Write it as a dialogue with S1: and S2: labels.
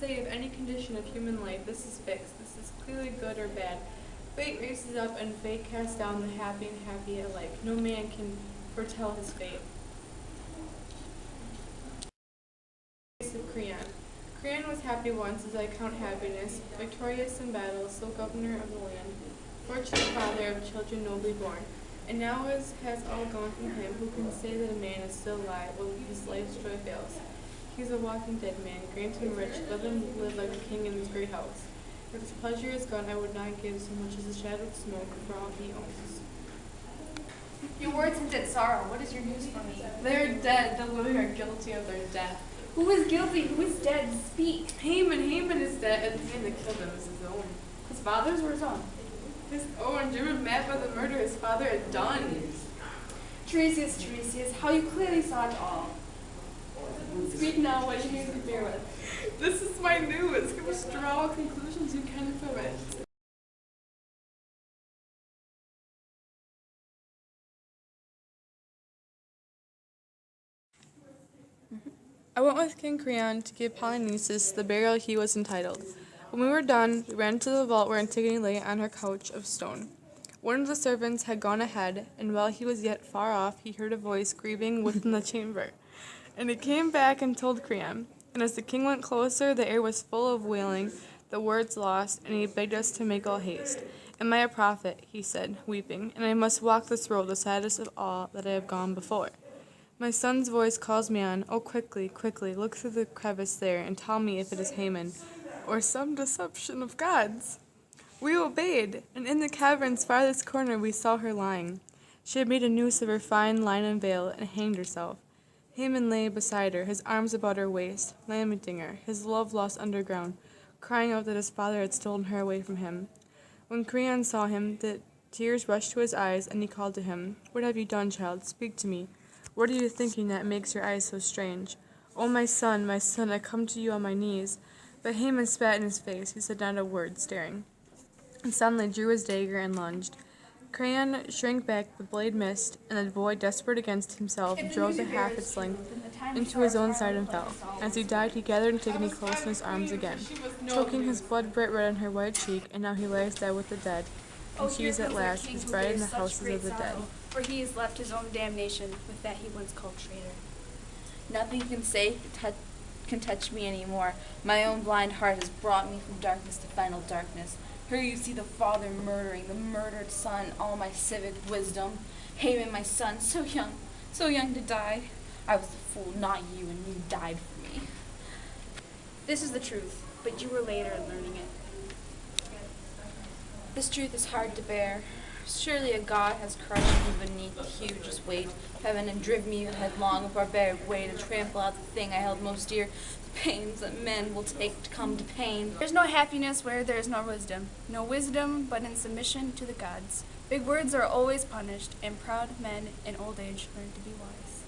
S1: say of any condition of human life, this is fixed, this is clearly good or bad. Fate raises up and fate casts down the happy and happy alike. No man can foretell his fate. Of Creon. Creon was happy once, as I count happiness, victorious in battle, still governor of the land, fortunate father of children nobly born. And now as has all gone from him, who can say that a man is still alive while his life's joy fails? He is a walking dead man, grant him rich, let him live like a king in his great house. If his pleasure is gone, I would not give so much as a shadow of smoke for all he owns.
S2: Your words hint at sorrow. What is your news for me?
S1: They are dead, the living are guilty of their death.
S2: Who is guilty? Who is dead? Speak.
S1: Haman is dead, and the man that killed him is his own.
S2: His father's or his own?
S1: His own, driven mad by the murder his father had done.
S2: Tiresias, how you clearly saw it all. Speak now, what you can bear with.
S1: This is my news. You must draw all conclusions you can from it. I went with King Creon to give Polynices the burial he was entitled. When we were done, we ran to the vault where Antigone lay on her couch of stone. One of the servants had gone ahead, and while he was yet far off, he heard a voice grieving within the chamber. And he came back and told Creon. And as the king went closer, the air was full of wailing, the words lost, and he begged us to make all haste. Am I a prophet, he said, weeping, and I must walk this road, the saddest of all that I have gone before. My son's voice calls me on. Oh, quickly, quickly, look through the crevice there, and tell me if it is Haman, or some deception of gods. We obeyed, and in the cavern's farthest corner we saw her lying. She had made a noose of her fine linen veil and hanged herself. Haman lay beside her, his arms about her waist, lamenting her, his love lost underground, crying out that his father had stolen her away from him. When Creon saw him, the tears rushed to his eyes, and he called to him, What have you done, child? Speak to me. What are you thinking that makes your eyes so strange? Oh, my son, I come to you on my knees. But Haman spat in his face. He said not a word, staring. And suddenly drew his dagger and lunged. Creon shrank back, the blade missed, and the boy, desperate against himself, drove the half its length into his own side and fell. As he died, he gathered Antigone close in his arms again, choking his blood bright red on her white cheek, and now he lies dead with the dead, and she is at last his bride in the houses of the dead.
S2: For he has left his own damnation with that he once called traitor. Nothing you can say can touch me anymore. My own blind heart has brought me from darkness to final darkness. Here you see the father murdering the murdered son, all my civic wisdom. Haman, my son, so young to die. I was the fool, not you, and you died for me. This is the truth, but you were later in learning it. This truth is hard to bear. Surely a god has crushed me beneath the hugest weight of heaven and driven me headlong a barbaric way to trample out the thing I held most dear, the pains that men will take to come to pain. There's no happiness where there is no wisdom but in submission to the gods. Big words are always punished, and proud men in old age learn to be wise.